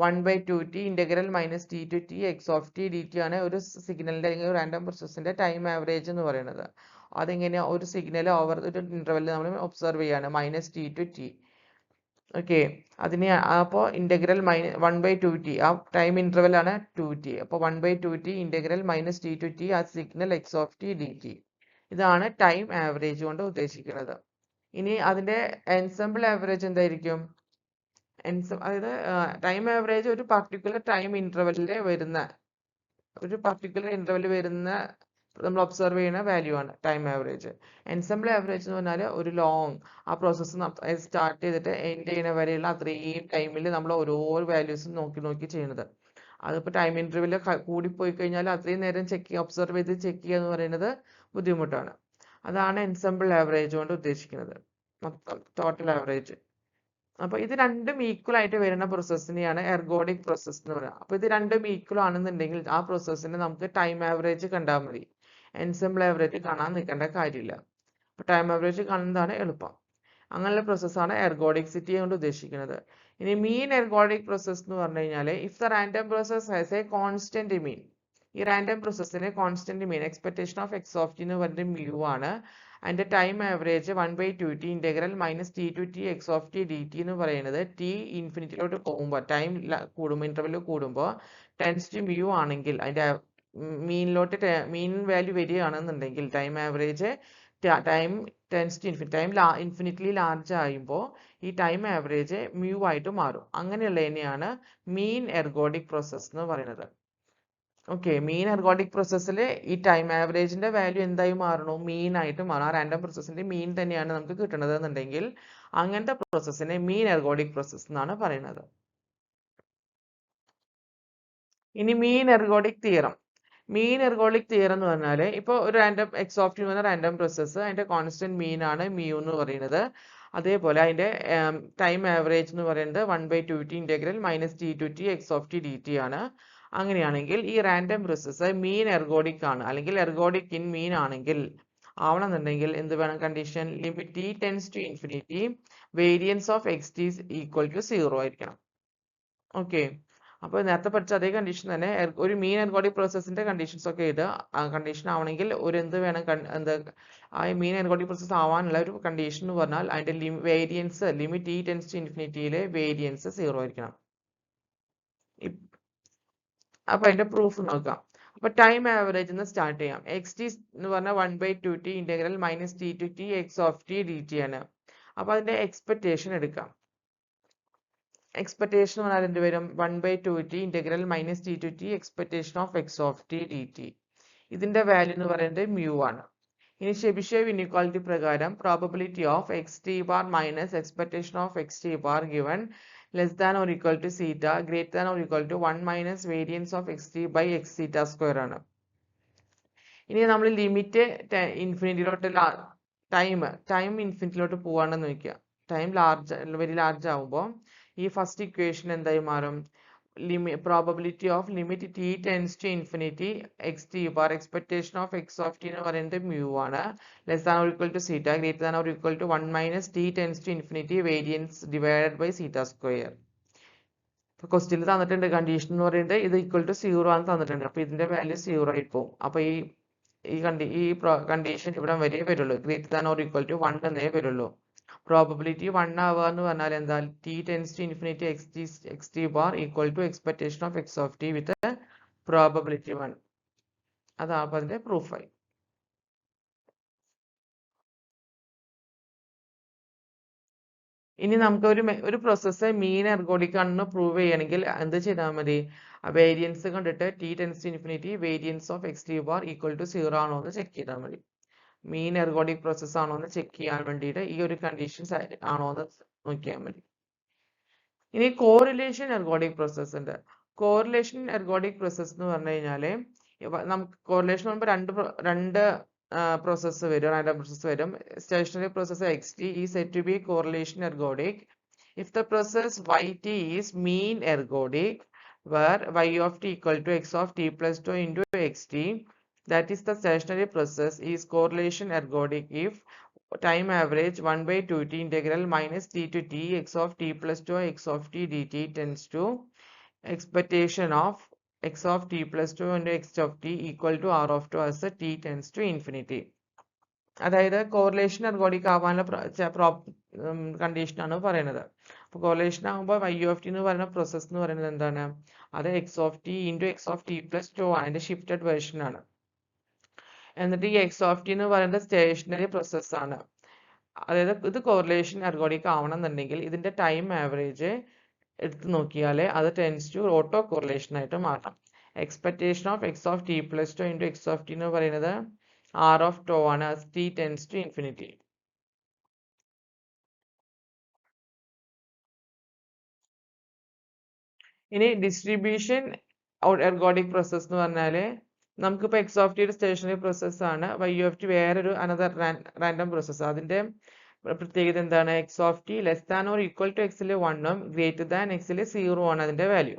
1/2t integral minus t to t x of t d t ആണ് ഒരു സിഗ്നലിന്റെ അല്ലെങ്കിൽ റാൻഡം പ്രോസസ്സിന്റെ ടൈം ആവറേജ് എന്ന് പറയുന്നത്. അതെങ്ങനെയാ? ഒരു സിഗ്നൽ ഓവർ ഒരു ഇന്റർവെല്ലിൽ നമ്മൾ ഒബ്സർവ് ചെയ്യാണ് minus t to T. Okay, അതിന് അപ്പോൾ ഇന്റഗ്രൽ 1/2t ആ ടൈം ഇന്റർവെൽ ആണ് 2t. അപ്പോൾ 1/2t integral minus t to t ആ signal x of t d t. ഇതാണ് ടൈം ആവറേജ് കൊണ്ട് ഉദ്ദേശിക്കുന്നത്. ഇനി അതിന്റെ എൻസംബിൾ ആവറേജ് എന്തായിരിക്കും? അതായത് ടൈം ആവറേജ് ഒരു പർട്ടിക്കുലർ ടൈം ഇന്റർവെല്ലിൽ വരുന്ന നമ്മൾ ഒബ്സർവ് ചെയ്യുന്ന വാല്യൂ ആണ് ടൈം ആവറേജ്. എൻസംബിൾ ആവറേജ് എന്ന് പറഞ്ഞാൽ ഒരു ലോങ് ആ പ്രോസസ്സ് സ്റ്റാർട്ട് ചെയ്തിട്ട് എൻഡ് ചെയ്യുന്ന വരെയുള്ള അത്രയും ടൈമിൽ നമ്മൾ ഓരോ വാല്യൂസും നോക്കി ചെയ്യുന്നത്. അതിപ്പോൾ ടൈം ഇന്റർവെൽ കൂടിപ്പോയി കഴിഞ്ഞാൽ അത്രയും നേരം ഒബ്സർവ് ചെയ്ത് ചെക്ക് ചെയ്യുക എന്ന് പറയുന്നത് ബുദ്ധിമുട്ടാണ്. അതാണ് എൻസംബിൾ ആവറേജ് കൊണ്ട് ഉദ്ദേശിക്കുന്നത്, മൊത്തം ടോട്ടൽ ആവറേജ്. അപ്പൊ ഇത് രണ്ടും ഈക്വൽ ആയിട്ട് വരുന്ന പ്രോസസ്സിനെയാണ് എർഗോഡിക് പ്രോസസ് എന്ന് പറയുക. അപ്പൊ ഇത് രണ്ടും ഈക്വൽ ആണെന്നുണ്ടെങ്കിൽ ആ പ്രോസസ്സിന് നമുക്ക് ടൈം ആവറേജ് കണ്ടാൽ മതി, എൻസംബിൾ ആവറേജ് കാണാൻ നിൽക്കേണ്ട കാര്യമില്ല. അപ്പൊ ടൈം ആവറേജ് കാണുന്നതാണ് എളുപ്പം. അങ്ങനെയുള്ള പ്രോസസ്സാണ് എർഗോഡിക്സിറ്റി കൊണ്ട് ഉദ്ദേശിക്കുന്നത്. ഇനി മീൻ എർഗോഡിക് പ്രോസസ് എന്ന് പറഞ്ഞു കഴിഞ്ഞാൽ if the random process has a constant mean, ഈ റാൻഡം പ്രോസസ്സിന് constant mean expectation of x of t എന്ന് പറയുന്നത് മ്യൂ ആണ്. അതിന്റെ time average 1/2t integral minus t to t x of t d t എന്ന് പറയുന്നത് ടി ഇൻഫിനിറ്റിയിലോട്ട് പോകുമ്പോൾ ടൈം കൂടുമ്പോൾ ഇന്റർവെൽ കൂടുമ്പോൾ ടെൻസ് ടു മ്യൂ ആണെങ്കിൽ അതിന്റെ മീനിലോട്ട് മീൻ വാല്യൂ വരികയാണെന്നുണ്ടെങ്കിൽ time average time tends to infinitely large ആകുമ്പോൾ ഈ ടൈം ആവറേജ് മ്യൂ ആയിട്ട് മാറും. അങ്ങനെയുള്ളതിനെയാണ് മീൻ എർഗോഡിക് പ്രോസസ് എന്ന് പറയുന്നത്. ഓക്കെ, മീൻ എർഗോഡിക് പ്രോസസ്സിൽ ഈ ടൈം ആവറേജിന്റെ വാല്യൂ എന്തായി മാറണു? മീൻ ആയിട്ട് മാറും. ആ റാൻഡം പ്രോസസ്സിന്റെ മീൻ തന്നെയാണ് നമുക്ക് കിട്ടുന്നത് എന്നുണ്ടെങ്കിൽ അങ്ങനത്തെ പ്രോസസ്സിനെ മീൻ എർഗോഡിക് പ്രോസസ് എന്നാണ് പറയുന്നത്. ഇനി മീൻ എർഗോഡിക് തിയറം. മീൻ എർഗോഡിക് തിയറം എന്ന് പറഞ്ഞാൽ ഇപ്പോൾ ഒരു റാൻഡം എക്സ് ഓഫ് ടി എന്ന റാൻഡം പ്രോസസ്സ് അതിന്റെ കോൺസ്റ്റന്റ് മീൻ ആണ് മ്യൂ എന്ന് പറയുന്നത്. അതേപോലെ അതിന്റെ ടൈം ആവറേജ് എന്ന് പറയുന്നത് 1/2t integral minus t to t x of t d t ആണ്. അങ്ങനെയാണെങ്കിൽ ഈ റാൻഡം പ്രോസസ്സ് മീൻ എർഗോഡിക് ആണ് അല്ലെങ്കിൽ എർഗോഡിക് ഇൻ മീൻ ആണെങ്കിൽ ആവണമെന്നുണ്ടെങ്കിൽ എന്ത് വേണം condition? Limit t tends to infinity variance of x t equal to 0 ആയിരിക്കണം. ഓക്കെ, അപ്പോൾ നേരത്തെ പഠിച്ച അതേ കണ്ടീഷൻ തന്നെ ഒരു മീൻ എർഗോഡിക് പ്രോസസ്സിന്റെ കണ്ടീഷൻസ് ഒക്കെ എഴുതുക. കണ്ടീഷൻ ആവണമെങ്കിൽ ഒരു എന്ത് വേണം? ആ മീൻ എർഗോഡിക് പ്രോസസ് ആവാനുള്ള ഒരു കണ്ടീഷൻ എന്ന് പറഞ്ഞാൽ അതിന്റെ variance limit t tends to ഇൻഫിനിറ്റിയിലെ വേരിയൻസ് 0 ആയിരിക്കണം. അപ്പൊ അതിന്റെ പ്രൂഫ് നോക്കാം. അപ്പൊ ടൈം ആവറേജ് എന്ന് സ്റ്റാർട്ട് ചെയ്യാം. എക്സ് ടി എന്ന് പറഞ്ഞാൽ 1/2t integral minus t to t x of t d t ആണ്. അപ്പൊ അതിന്റെ എക്സ്പെക്ടേഷൻ എടുക്കാം. എക്സ്പെക്ടേഷൻ എന്ന് പറഞ്ഞാൽ എന്ത് വരും? 1/2t integral minus t to t expectation of x of t d t. ഇതിന്റെ വാല്യൂ എന്ന് പറയുന്നത് മ്യൂ ആണ്. ഇനി ചെബിഷേവ് ഇൻഇക്വാലിറ്റി പ്രകാരം probability of x t bar minus expectation of x t bar given less than or equal to zeta greater than or equal to 1 minus variance of x t by x zeta square ആണ്. ഇനി നമ്മൾ ലിമിറ്റ് ഇൻഫിനിറ്റിയിലോട്ട് ടൈം ഇൻഫിനിറ്റിയിലോട്ട് പോവാണെന്ന് നോക്കുക. ടൈം വെരി ലാർജ് ആവുമ്പോൾ ഈ ഫസ്റ്റ് ഇക്വേഷൻ എന്തായി മാറും? Probability of limit t tends to infinity x t bar expectation of x of t എന്ന് പറയുന്നത് മ്യൂ ആണ്. Less than or equal to zeta greater than or equal to 1 minus t tends to infinity variance divided by zeta square. ക്വസ്റ്റ്യനിൽ തന്നിട്ടുണ്ട് കണ്ടീഷൻ എന്ന് പറയുന്നത് ഇത് ഈക്വൽ ടു 0 ആണ് തന്നിട്ടുണ്ട്. അപ്പൊ ഇതിന്റെ വാല്യൂ 0 ആയി പോകും. അപ്പൊ ഈ കണ്ടീഷൻ ഇവിടെ വരെ വരുള്ളൂ. Greater than or equal to 1 എന്നേ വരുള്ളൂ. പ്രോബബിലിറ്റി 1 ആവുക എന്ന് പറഞ്ഞാൽ എന്താ? T tends to infinity x t bar equal to expectation of x of t with probability 1. അതാണ് അതിന്റെ പ്രൂഫായി. ഇനി നമുക്ക് ഒരു പ്രോസസ്സ് മീൻ എർഗോഡിക് ആണെന്ന് പ്രൂവ് ചെയ്യണമെങ്കിൽ എന്ത് ചെയ്താൽ മതി? വേരിയൻസ് കണ്ടിട്ട് t tends to infinity variance of x t bar equal to 0 ആണോ എന്ന് ചെക്ക് ചെയ്താൽ മതി. മീൻ എർഗോഡിക് പ്രോസസ് ആണോ എന്ന് ചെക്ക് ചെയ്യാൻ വേണ്ടിയിട്ട് ഈ ഒരു കണ്ടീഷൻസ് ആണോ എന്ന് നോക്കിയാൽ മതി. ഇനി കോറിലേഷൻ എർഗോഡിക് പ്രോസസ് ഉണ്ട്. കോറിലേഷൻ എർഗോഡിക് പ്രോസസ് എന്ന് പറഞ്ഞു കഴിഞ്ഞാല് നമുക്ക് കോറിലേഷൻ പറയുമ്പോൾ രണ്ട് പ്രോസസ് വരും, റാൻഡം പ്രോസസ് വരും. Stationary process x t is said to be correlation ergodic if the process yt is mean ergodic where y of t equal to x of t plus 2 into xt. That is the stationary process is correlation ergodic if time average 1 by 2t integral minus t to t x of t plus 2 x of t dt tends to expectation of x of t plus 2 into x of t equal to r of 2 as t tends to infinity. അതായത് കോറിലേഷൻ എർഗോഡിക് ആവാനുള്ള കണ്ടീഷനാണ് പറയുന്നത്. അപ്പോൾ കോറിലേഷൻ ആകുമ്പോൾ വൈ ഓഫ് ടി എന്ന് പറയുന്ന പ്രോസസ് എന്ന് പറയുന്നത് എന്താണ്? അത് X of t into x of t plus 2 ആണ്. അതിന്റെ ഷിഫ്റ്റഡ് വേർഷൻ ആണ്. എന്നിട്ട് ഈ എക്സ് ഓഫ് ടി എന്ന് പറയുന്നത് സ്റ്റേഷനറി പ്രോസസ് ആണ്. അതായത് ഇത് കോറിലേഷൻ എർഗോഡിക് ആവണം എന്നുണ്ടെങ്കിൽ ഇതിന്റെ ടൈം ആവറേജ് എടുത്ത് നോക്കിയാൽ അത് ടെൻസ് ടു ഓട്ടോ കോറിലേഷൻ ആയിട്ട് മാറാം. Expectation of x of t plus 2 into x of t എന്ന് പറയുന്നത് ആർ ഓഫ് ടോ ആണ്. T tends to infinity. ഇനി ഡിസ്ട്രിബ്യൂഷൻ എർഗോഡിക് പ്രോസസ് എന്ന് പറഞ്ഞാല് നമുക്കിപ്പോൾ എക്സ് ഓഫ് ടി ഒരു സ്റ്റേഷനറി പ്രോസസ് ആണ്, വൈ ഓഫ് ടി വേറൊരു അനദർ റാൻഡം പ്രോസസ്. അതിന്റെ പ്രത്യേകത എന്താണ്? X of t less than or equal to എക്സിൽ 1ഉം ഗ്രേറ്റർ ദാൻ എക്സിൽ 0 ആണ് അതിന്റെ വാല്യൂ.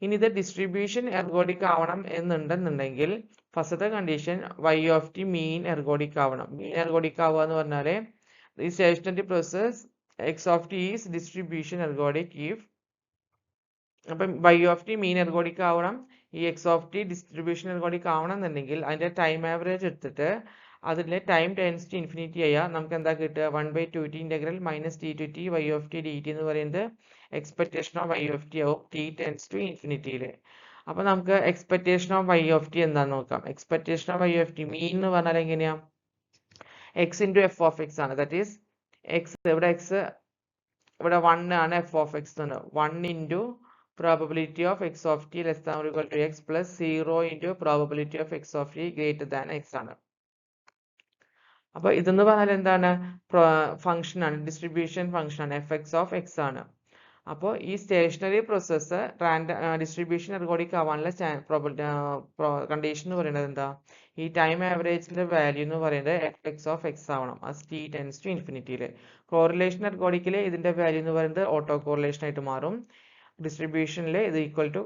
ഇനി ഇത് ഡിസ്ട്രിബ്യൂഷൻ എർഗോഡിക് ആവണം എന്നുണ്ടെന്നുണ്ടെങ്കിൽ ഫസ്റ്റത്തെ condition y of t mean ergodic ആവണം. മീൻ എർഗോഡിക് ആവുക എന്ന് പറഞ്ഞാൽ ഈ stationary process x of t is distribution ergodic if. അപ്പം y of t mean ergodic ആവണം, ഈ x of t distribution ergodic ആവണം എന്നുണ്ടെങ്കിൽ അതിന്റെ ടൈം ആവറേജ് എടുത്തിട്ട് അതിലെ ടൈം ടെൻസ് ടു ഇൻഫിനിറ്റി ആയാൽ നമുക്ക് എന്താ കിട്ടുക? 1 by 2t integral minus t to t y of t d t എന്ന് പറയുന്നത് expectation of y of t ആവും ടി ടെൻസ് ടു ഇൻഫിനിറ്റിയിൽ. അപ്പൊ നമുക്ക് expectation of y of t എന്താന്ന് നോക്കാം. Expectation of y of t mean എന്ന് പറഞ്ഞാൽ എങ്ങനെയാ? X into f of x ആണ്. ദാറ്റ് ഈസ് എക്സ് ഇവിടെ എക്സ് ഇവിടെ 1 ആണ്, എഫ് ഓഫ് എക്സ് ആണ്. 1 into probability of x of t less than or equal to x plus 0 into probability of x of t greater than x ആണ്. അപ്പൊ ഇതെന്ന് പറഞ്ഞാൽ എന്താണ്? ഫംഗ്ഷൻ ആണ്, ഡിസ്ട്രിബ്യൂഷൻ ഫംഗ്ഷൻ ആണ്, എഫ് എക്സ് ഓഫ് എക്സ് ആണ്. അപ്പോൾ ഈ സ്റ്റേഷനറി പ്രോസസ്സ് ഡിസ്ട്രിബ്യൂഷൻ എർഗോഡിക് ആവാനുള്ള കണ്ടീഷൻ എന്ന് പറയുന്നത് എന്താ? ഈ ടൈം ആവറേജിന്റെ വാല്യൂ എന്ന് പറയുന്നത് എഫ് എക്സ് ഓഫ് എക്സ് ആവണം as t tends to ഇൻഫിനിറ്റിയിൽ. കോറിലേഷൻ എർഗോഡിക്കിൽ ഇതിന്റെ വാല്യൂ എന്ന് പറയുന്നത് ഓട്ടോ കോറിലേഷൻ ആയിട്ട് മാറും. ഡിസ്ട്രിബ്യൂഷനിൽ ഇത് ഈക്വൽ ടു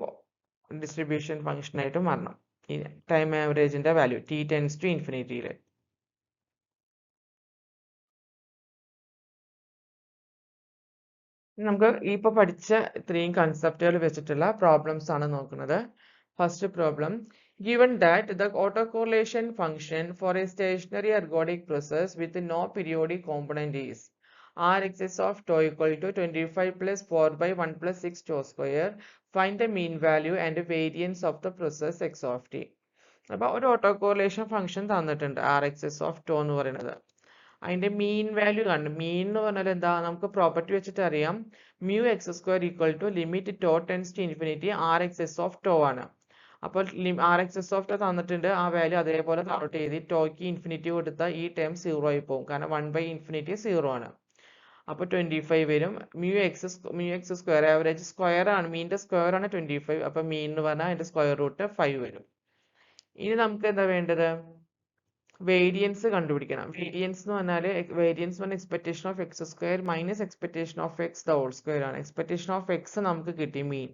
ഡിസ്ട്രിബ്യൂഷൻ ഫംഗ്ഷൻ ആയിട്ട് മാറണം ഈ ടൈം ആവറേജിന്റെ വാല്യൂ ടി ടെൻസ് ടു ഇൻഫിനിറ്റിയിൽ. നമുക്ക് ഇപ്പൊ പഠിച്ച ഇത്രയും കൺസെപ്റ്റുകൾ വെച്ചിട്ടുള്ള പ്രോബ്ലംസ് ആണ് നോക്കുന്നത്. First problem, given that the autocorrelation function for a stationary ergodic process with no periodic component is Rxs of tau equal to 25 plus 4 by 1 plus 6 tau square. Find the mean value and variance of the process x of t. അപ്പോൾ ഒരു ഓട്ടോ കോറിലേഷൻ ഫംഗ്ഷൻ തന്നിട്ടുണ്ട് Rxs of tau എന്ന് പറയുന്നത്. അതിന്റെ മീൻ വാല്യൂ കണ്ടു. മീൻ എന്ന് പറഞ്ഞാൽ എന്താ? നമുക്ക് പ്രോപ്പർട്ടി വെച്ചിട്ട് അറിയാം. mu x square equal to limit tau tends to infinity Rxs of tau ആണ്. അപ്പോൾ RHS of t തന്നിട്ടുണ്ട്, ആ വാല്യൂ അതേപോലെ കൺവേർട്ട് ചെയ്ത് ടോയ്ക്ക് ഇൻഫിനിറ്റി കൊടുത്താൽ ഈ ടേം 0 ആയി പോകും, കാരണം 1/∞ 0 ആണ്. അപ്പോൾ 25 വരും. μx സ്ക്വയർ ആവറേജ് സ്ക്വയർ ആണ്, മീൻ്റെ സ്ക്വയർ ആണ് 25. അപ്പോൾ മീൻ എന്ന് പറഞ്ഞാൽ അതിൻ്റെ സ്ക്വയർ റൂട്ട് 5 വരും. ഇനി നമുക്ക് എന്താ വേണ്ടത്? വേരിയൻസ് കണ്ടുപിടിക്കണം. വേരിയൻസ് എന്ന് പറഞ്ഞാൽ വേരിയൻസ് പറഞ്ഞാൽ expectation of x square minus expectation of x the whole square ആണ്. എക്സ്പെക്ടേഷൻ ഓഫ് എക്സ് നമുക്ക് കിട്ടി mean.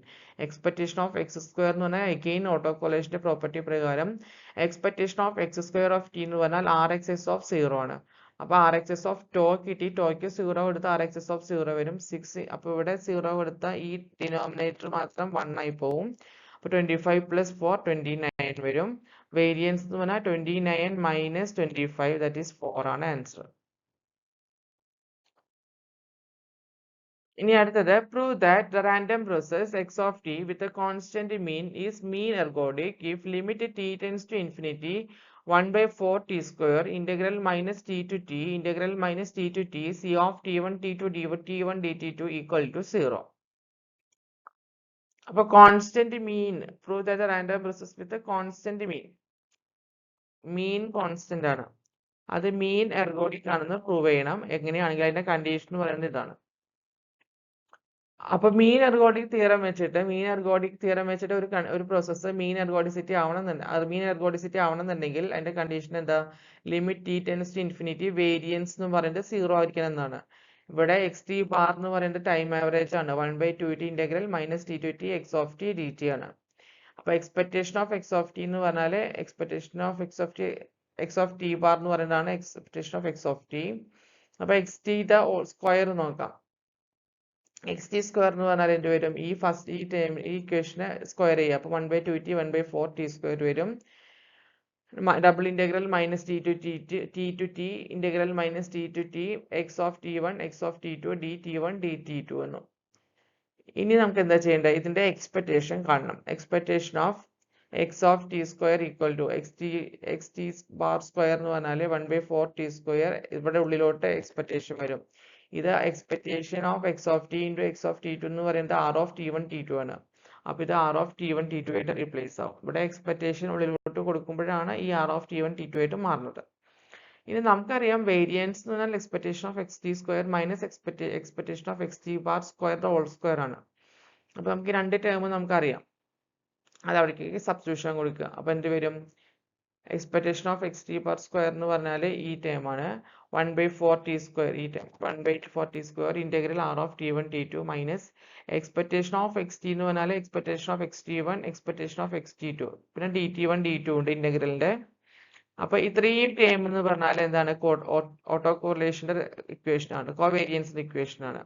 Expectation of x square എന്ന് പറഞ്ഞാൽ അഗെയിൻ ഓട്ടോ കോറിലേഷന്റെ പ്രോപ്പർട്ടി പ്രകാരം expectation of x square of t എന്ന് പറഞ്ഞാൽ RHS ഓഫ് 0 ആണ്. അപ്പോൾ RHS ഓഫ് ടോ കിട്ടി, ടോയ്ക്ക് 0 കൊടുത്താൽ RHS ഓഫ് 0 വരും 6. അപ്പോൾ ഇവിടെ 0 കൊടുത്താൽ ഈ ഡിനോമിനേറ്റർ മാത്രം 1 ആയി പോകും. അപ്പോൾ 25 + 4 29 വരും. വേരിയൻസ് എന്ന് പറഞ്ഞാൽ 29 മൈനസ് 25, ദാറ്റ് ഈസ് 4 ആണ് ആൻസർ. ഇനി അടുത്തത്, prove that the random process x of t with a constant mean is mean ergodic if limit t tends to infinity 1/4 t square integral minus t to t integral minus t to t c of t1 t2 t1 dt2 equal to 0. അപ്പോൾ constant mean, prove that the random process with constant mean. Mean constant ആണ്, അത് മീൻ എർഗോഡിക് ആണെന്ന് പ്രൂവ് ചെയ്യണം. എങ്ങനെയാണെങ്കിൽ അതിന്റെ കണ്ടീഷൻ എന്ന് പറയുന്നത് ഇതാണ്. അപ്പൊ മീൻ എർഗോഡിക് തിയറം വെച്ചിട്ട് ഒരു പ്രോസസ്സ് മീൻ എർഗോഡിസിറ്റി ആവണമെന്നുണ്ടെങ്കിൽ അതിന്റെ കണ്ടീഷൻ എന്താ? Limit t tends to infinity variance എന്ന് പറയുന്നത് 0 ആയിരിക്കണം എന്നാണ്. ഇവിടെ xt ബാർ എന്ന് പറയുന്നത് ടൈം ആവറേജ് ആണ്. 1/2t integral minus t to t x of t dt ആണ്. അപ്പൊ expectation of x of t എന്ന് പറഞ്ഞാൽ expectation of x of t bar എന്ന് പറയുന്നതാണ് expectation of x of t. അപ്പൊ xt ദ സ്ക്വയർ നോക്കാം. xt സ്ക്വയർ എന്ന് പറഞ്ഞാൽ എന്ത് വരും? ഈ ഇക്വേഷനെ സ്ക്വയർ ചെയ്യുക. അപ്പൊ 1/2t 1/4t സ്ക്വയർ വരും. Double integral minus t to t integral minus t to t x of t1 x of t2 dt1 dt2 എന്നു. ഇനി നമുക്ക് എന്താ ചെയ്യേണ്ടത്? ഇതിന്റെ എക്സ്പെക്ടേഷൻ കാണണം. Expectation of x of t square equal to xt bar square എന്ന് പറഞ്ഞാൽ 1/4t സ്ക്വയർ. ഇവിടെ ഉള്ളിലോട്ട് എക്സ്പെക്ടേഷൻ വരും. ഇത് expectation of x of t into x of t2 എന്ന് പറയുന്നത് r of t1 t2 ആണ്. അപ്പൊ ഇത് r of t1 t2 ആയിട്ട് റീപ്ലേസ് ആവും. ഇവിടെ എക്സ്പെക്ടേഷൻ ഉള്ളിലോട്ട് കൊടുക്കുമ്പോഴാണ് ഈ r of t1 t2 ആയിട്ട് മാറുന്നത്. ഇനി നമുക്കറിയാം വേരിയൻസ് എന്ന് പറഞ്ഞാൽ expectation of xt square minus expectation of xt bar square the whole square ആണ്. അപ്പൊ നമുക്ക് രണ്ട് ടേം നമുക്കറിയാം, അത് അവിടേക്ക് സബ്സ്റ്റിറ്റ്യൂഷൻ കൊടുക്കുക. അപ്പൊ എന്ത് വരും? Expectation of xt bar square എന്ന് പറഞ്ഞാൽ ഈ ടേം ആണ് 1/4t സ്ക്വയർ. ഈ term 1/4t square integral r of t1 t2 minus expectation of xt എന്ന് പറഞ്ഞാൽ expectation of xt1 expectation of xt2 പിന്നെ dt1 dt2 ഉണ്ട് ഇന്റഗ്രലിന്റെ. അപ്പൊ ഇത്രയും ടേം എന്ന് പറഞ്ഞാൽ എന്താണ്? ഓട്ടോ കോറിലേഷന്റെ ഇക്വേഷൻ ആണ്, കോവേരിയൻസിന്റെ ഇക്വേഷൻ ആണ്.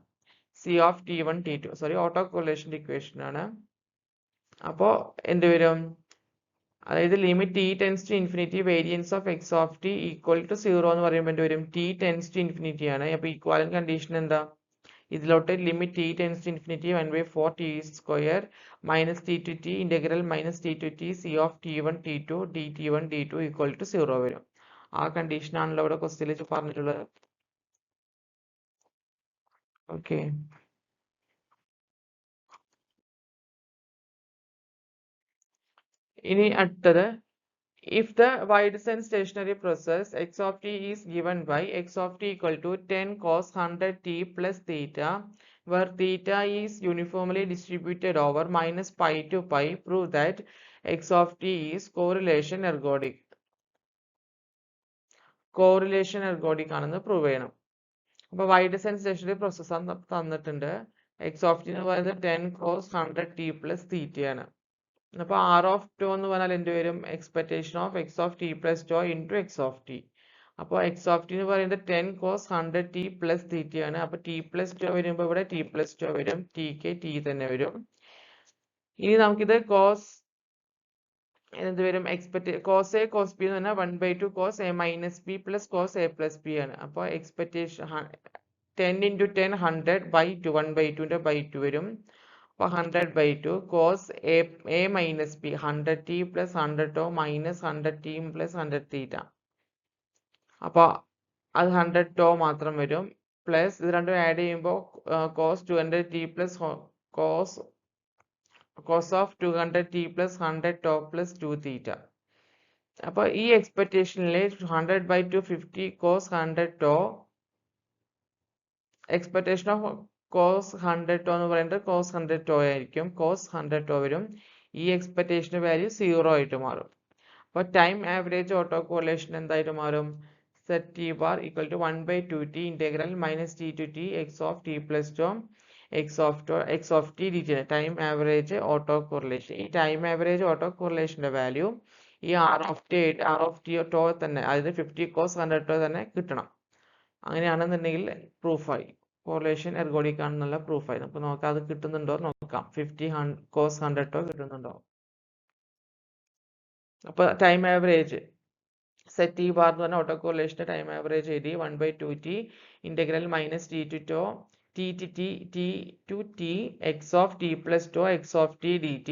c of t1 t2 sorry auto കോറിലേഷന്റെ ഇക്വേഷൻ ആണ്. അപ്പോ എന്ത് വരും? അതായത് limit t tends to infinity variance of x of t equal to 0 എന്ന് പറയുമ്പോൾ എന്ത് വരും? t ടെൻസ് ടു ഇൻഫിനിറ്റി ആണ്. അപ്പൊ ഈക്വാലന്റ് കണ്ടീഷൻ എന്താ? ഇതിലോട്ട് limit t tends to infinity 1/4t square minus t to t integral minus t to t c of t1 t2 dt1 d2 equal to 0 വരും. ആ കണ്ടീഷൻ ആണല്ലോ ഇവിടെ ക്വസ്റ്റ്യനിൽ പറഞ്ഞിട്ടുള്ളത്. ഓക്കെ, ഇനി അടുത്തത്, if the Widdicombe stationary process x of t is given by x of t equal to 10 cos 100t plus theta, where theta is uniformly distributed over minus pi to pi, prove that x of t is correlation ergodic. Correlation ergodic ആണെന്ന് പ്രൂവ് ചെയ്യണം. അപ്പൊ Widdicombe stationary process തന്നിട്ടുണ്ട്. x of t എന്ന് പറയുന്നത് 10 cos 100t plus theta ആണ്. അപ്പൊ r of τ എന്ന് പറഞ്ഞാൽ എന്ത് വരും? Expectation of x of t plus τ into x of t. അപ്പോൾ x of t എന്ന് പറയുന്നത് 10 cos 100t plus theta ആണ്. അപ്പൊ t plus τ വരുമ്പോൾ ഇവിടെ t plus τ വരും, tക്ക് t തന്നെ വരും. ഇനി നമുക്കിത് എന്ത് വരും? cos a cos b എന്ന് പറഞ്ഞാൽ 1/2 cos a minus b plus cos a plus b ആണ്. അപ്പോൾ എക്സ്പെക്ടേഷൻ 10 into 10 100/2 1/2 by 2 വരും. 100/2 cos a minus b 100t plus 100 τ minus 100t plus 100 theta. അപ്പൊ അത് 100 τ മാത്രം വരും. പ്ലസ് ഇത് രണ്ടും ആഡ് ചെയ്യുമ്പോൾ cos 200t plus cos cos of 200t plus 100 tau plus 2 theta. അപ്പോൾ ഈ എക്സ്പെക്ടേഷനിലെ 100/250 cos 100 tau expectation of cos 100 tau എന്ന് പറയുന്നത് cos 100 tau ആയിരിക്കും. cos 100 tau വരും. ഈ എക്സ്പെക്ടേഷന്റെ വാല്യൂ 0 ആയിട്ട് മാറും. അപ്പോൾ ടൈം ആവറേജ് ഓട്ടോ കോറിലേഷൻ എന്തായിട്ട് മാറും? set t bar equal to 1/2t integral minus t to t x of t plus tau x of t dt. Time average auto correlation. ഈ ടൈം ആവറേജ് ഓട്ടോ കോറിലേഷന്റെ വാല്യൂ ഈ r of t tau തന്നെ, അതായത് 50 cos 100 tau തന്നെ കിട്ടണം. അങ്ങനെയാണെന്നുണ്ടെങ്കിൽ പ്രൂഫായി, കോറിലേഷൻ എർഗോഡിക് ആണെന്നുള്ള പ്രൂഫായി. നമുക്ക് നോക്കാം അത് കിട്ടുന്നുണ്ടോ നോക്കാം. 50 cos 100 tau കിട്ടുന്നുണ്ടോ? അപ്പോൾ time average set t bar എന്ന് പറഞ്ഞാൽ ഓട്ടോ കോറിലേഷന്റെ ടൈം ആവറേജ് എഴുതി 1/2t integral minus t to tau t to t x of t plus tau x of t dt.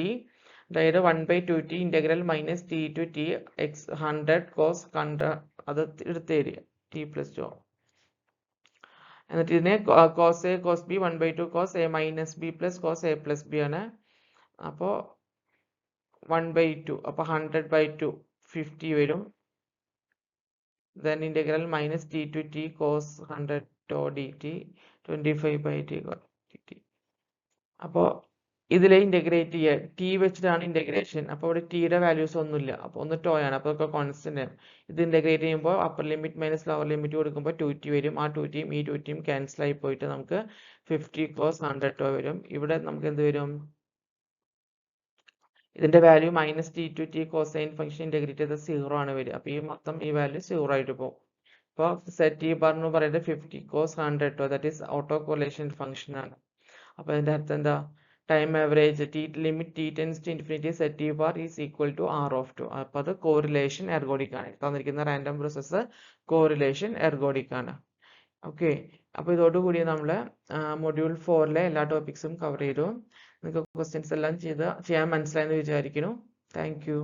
അതായത് 1/2t integral minus t to t x 100 cos 100 അത് എടുത്ത് എഴുതിയ t plus tau. എന്നിട്ട് ഇതിനെ cos a cos b 1/2 cos a minus b plus cos a plus b ആണ്. അപ്പോൾ 1/2 അപ്പോൾ 100/2 50 വരും. then integral minus t to t cos 100 tau dt 25/t dt. അപ്പോൾ ഇതിലെ ഇന്റഗ്രേറ്റ് ചെയ്യുക, ടി വെച്ചിട്ടാണ് ഇന്റഗ്രേഷൻ. അപ്പോൾ ഇവിടെ ടിയുടെ വാല്യൂസ് ഒന്നുമില്ല, അപ്പോൾ ഒന്ന് ടോ ആണ്, അപ്പോൾ ഒക്കെ കോൺസ്റ്റന്റ് ആണ്. ഇത് ഇന്റഗ്രേറ്റ് ചെയ്യുമ്പോൾ upper limit minus lower limit കൊടുക്കുമ്പോൾ 2t വരും. ആ 2tയും ഈ 2tയും ക്യാൻസൽ ആയി പോയിട്ട് നമുക്ക് 50 cos 100 tau വരും. ഇവിടെ നമുക്ക് എന്ത് വരും? ഇതിന്റെ value minus t to T cosine function integrate ചെയ്ത് 0 ആണ് വരിക. അപ്പോൾ ഈ മൊത്തം ഈ വാല്യൂ 0 ആയിട്ട് പോകും. അപ്പോൾ സെറ്റ് ടി ബാർ എന്ന് പറയുന്നത് 50 cos 100 tau, that is autocorrelation function ആണ്. അപ്പോൾ അതിന്റെ അർത്ഥം എന്താ? Time average t limit t tends to infinity set t bar is equal to r of 2. അപ്പോൾ അത് കോറിലേഷൻ എർഗോഡിക് ആണ്. തന്നിരിക്കുന്ന റാൻഡം പ്രോസസ്സ് കോറിലേഷൻ എർഗോഡിക് ആണ്. ഓക്കെ, അപ്പോൾ ഇതോടുകൂടി നമ്മൾ മൊഡ്യൂൾ 4-ലെ എല്ലാ ടോപ്പിക്സും കവർ ചെയ്തു. നിങ്ങൾക്ക് ക്വസ്റ്റ്യൻസ് എല്ലാം ചെയ്യാൻ മനസ്സിലായെന്ന് വിചാരിക്കുന്നു. Thank you.